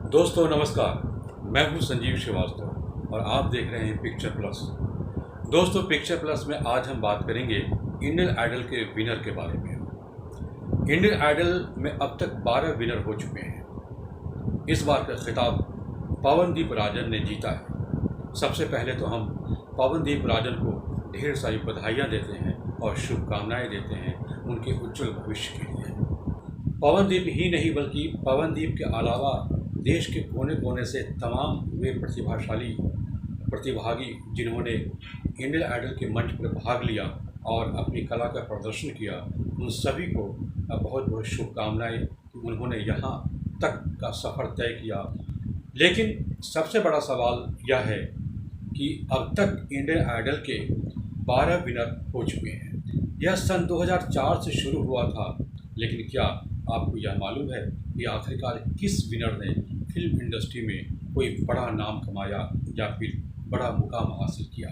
दोस्तों नमस्कार, मैं हूं संजीव श्रीवास्तव और आप देख रहे हैं पिक्चर प्लस। दोस्तों पिक्चर प्लस में आज हम बात करेंगे इंडियन आइडल के विनर के बारे में। इंडियन आइडल में अब तक 12 विनर हो चुके हैं। इस बार का खिताब पवनदीप राजन ने जीता है। सबसे पहले तो हम पवनदीप राजन को ढेर सारी बधाइयाँ देते हैं और शुभकामनाएँ देते हैं उनके उज्जवल भविष्य के लिए। पवनदीप ही नहीं बल्कि पवनदीप के अलावा देश के कोने कोने से तमाम वे प्रतिभागी जिन्होंने इंडियन आइडल के मंच पर भाग लिया और अपनी कला का प्रदर्शन किया, उन सभी को बहुत बहुत शुभकामनाएं कि उन्होंने यहाँ तक का सफ़र तय किया। लेकिन सबसे बड़ा सवाल यह है कि अब तक इंडियन आइडल के 12 विनर हो चुके हैं। यह सन 2004 से शुरू हुआ था, लेकिन क्या आपको यह मालूम है कि आखिरकार किस विनर ने फिल्म इंडस्ट्री में कोई बड़ा नाम कमाया या फिर बड़ा मुकाम हासिल किया?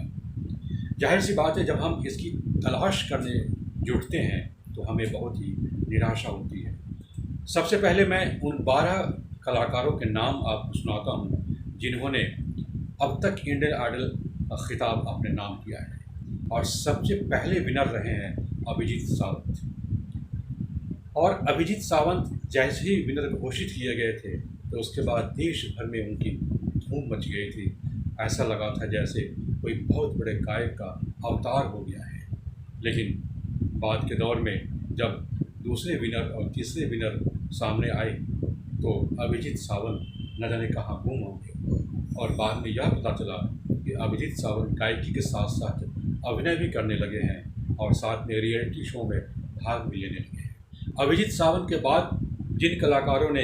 जाहिर सी बात है, जब हम इसकी तलाश करने जुटते हैं तो हमें बहुत ही निराशा होती है। सबसे पहले मैं उन 12 कलाकारों के नाम आपको सुनाता हूँ जिन्होंने अब तक इंडियन आइडल खिताब अपने नाम किया है। और सबसे पहले विनर रहे हैं अभिजीत सावंत। और अभिजीत सावंत जैसे ही विनर घोषित किए गए थे तो उसके बाद देश भर में उनकी धूम मच गई थी। ऐसा लगा था जैसे कोई बहुत बड़े गायक का अवतार हो गया है। लेकिन बाद के दौर में जब दूसरे विनर और तीसरे विनर सामने आए तो अभिजीत सावंत न जाने कहाँ गुम हो गए। और बाद में यह पता चला कि अभिजीत सावंत गायकी के साथ साथ अभिनय भी करने लगे हैं और साथ में रियलिटी शो में भाग भी लेने लगे हैं। अभिजीत सावंत के बाद जिन कलाकारों ने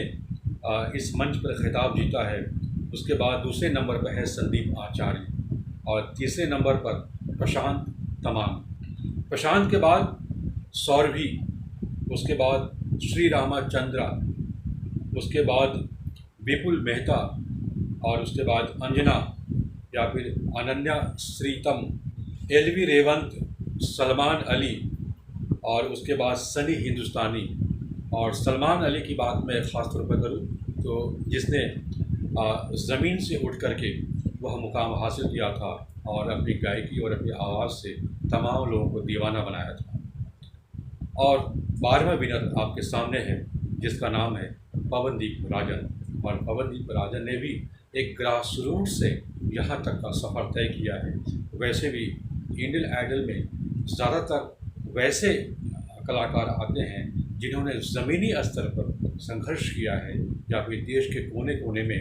इस मंच पर खिताब जीता है, उसके बाद दूसरे नंबर पर है संदीप आचार्य और तीसरे नंबर पर प्रशांत तमांग। प्रशांत के बाद सौरभी, उसके बाद श्री रामाचंद्रा, उसके बाद विपुल मेहता और उसके बाद अंजना या फिर अनन्या श्रीतम, एलवी रेवंत, सलमान अली और उसके बाद सनी हिंदुस्तानी। और सलमान अली की बात मैं ख़ास तौर पर करूँ तो जिसने ज़मीन से उठ करके वह मुकाम हासिल किया था और अपनी गायकी और अपनी आवाज़ से तमाम लोगों को दीवाना बनाया था। और 12वां विनर आपके सामने है जिसका नाम है पवनदीप राजन। और पवनदीप राजन ने भी एक ग्रास रूट से यहाँ तक का सफ़र तय किया है। वैसे भी इंडियन आइडल में ज़्यादातर वैसे कलाकार आते हैं जिन्होंने ज़मीनी स्तर पर संघर्ष किया है या फिर देश के कोने कोने में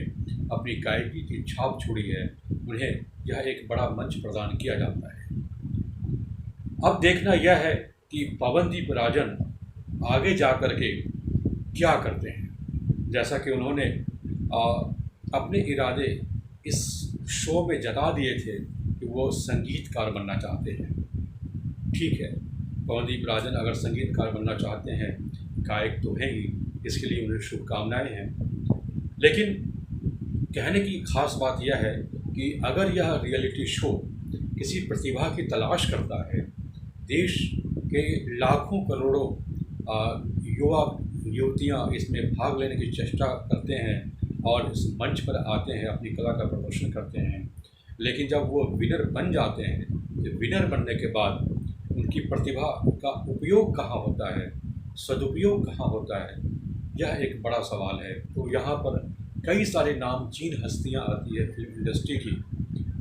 अपनी गायकी की छाप छोड़ी है। उन्हें यह एक बड़ा मंच प्रदान किया जाता है। अब देखना यह है कि पवनदीप राजन आगे जा कर के क्या करते हैं। जैसा कि उन्होंने अपने इरादे इस शो में जता दिए थे कि वो संगीतकार बनना चाहते हैं। ठीक है, पवनदीप राजन अगर संगीतकार बनना चाहते हैं, गायक तो हैं ही, इसके लिए उन्हें शुभकामनाएं हैं। लेकिन कहने की ख़ास बात यह है कि अगर यह रियलिटी शो किसी प्रतिभा की तलाश करता है, देश के लाखों करोड़ों युवा युवतियाँ इसमें भाग लेने की चेष्टा करते हैं और इस मंच पर आते हैं, अपनी कला का प्रदर्शन करते हैं, लेकिन जब वो विनर बन जाते हैं तो विनर बनने के बाद उनकी प्रतिभा का उपयोग कहाँ होता है, सदुपयोग कहाँ होता है, यह एक बड़ा सवाल है। तो यहाँ पर कई सारे नामचीन हस्तियाँ आती है फिल्म इंडस्ट्री की,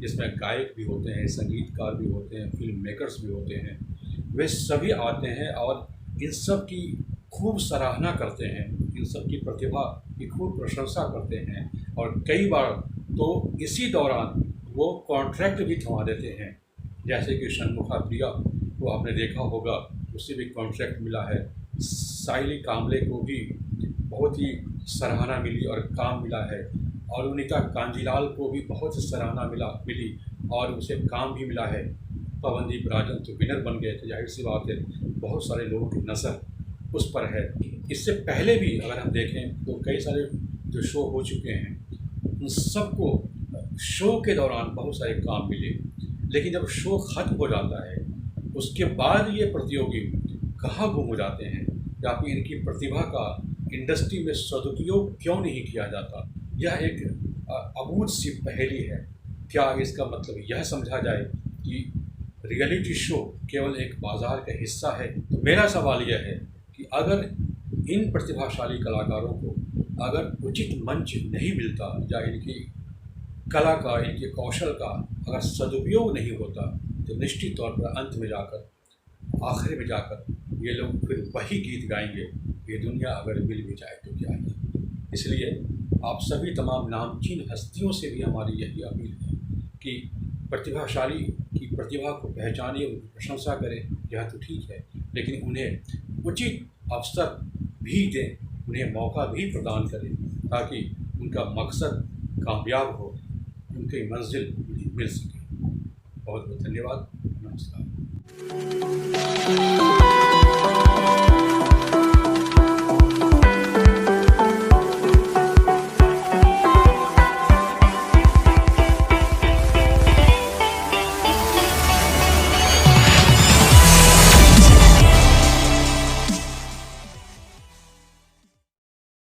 जिसमें गायक भी होते हैं, संगीतकार भी होते हैं, फिल्म मेकर्स भी होते हैं। वे सभी आते हैं और इन सब की खूब सराहना करते हैं, इन सब की प्रतिभा की खूब प्रशंसा करते हैं। और कई बार तो इसी दौरान वो कॉन्ट्रैक्ट भी थमा देते हैं। जैसे कि षणमुखा प्रिया को आपने देखा होगा, उसे भी कॉन्ट्रैक्ट मिला है। साइली कामले को भी बहुत ही सराहना मिली और काम मिला है। और अरुणिता कांजीलाल को भी बहुत सराहना मिली और उसे काम भी मिला है। पवनदीप राजन तो विनर बन गए थे, जाहिर सी बात है बहुत सारे लोगों की नज़र उस पर है। इससे पहले भी अगर हम देखें तो कई सारे जो शो हो चुके हैं, उन सबको शो के दौरान बहुत सारे काम मिले, लेकिन जब शो ख़त्म हो जाता है उसके बाद ये प्रतियोगी कहाँ गुम हो जाते हैं या फिर इनकी प्रतिभा का इंडस्ट्री में सदुपयोग क्यों नहीं किया जाता? यह एक अबूझ सी पहेली है। क्या इसका मतलब यह समझा जाए कि रियलिटी शो केवल एक बाज़ार का हिस्सा है? तो मेरा सवाल यह है कि अगर इन प्रतिभाशाली कलाकारों को अगर उचित मंच नहीं मिलता या इनकी कला का, इनके कौशल का अगर सदुपयोग नहीं होता, तो निश्चित तौर पर अंत में जाकर, आखिर में जाकर ये लोग फिर वही गीत गाएंगे, ये दुनिया अगर मिल भी जाए तो क्या है। इसलिए आप सभी तमाम नामचीन हस्तियों से भी हमारी यही अपील है कि प्रतिभाशाली की प्रतिभा को पहचानिए, उनकी प्रशंसा करें, यह तो ठीक है, लेकिन उन्हें उचित अवसर भी दें, उन्हें मौका भी प्रदान करें, ताकि उनका मकसद कामयाब हो, उनकी मंजिल उन्हें मिल सके। बहुत बहुत धन्यवाद। नमस्कार।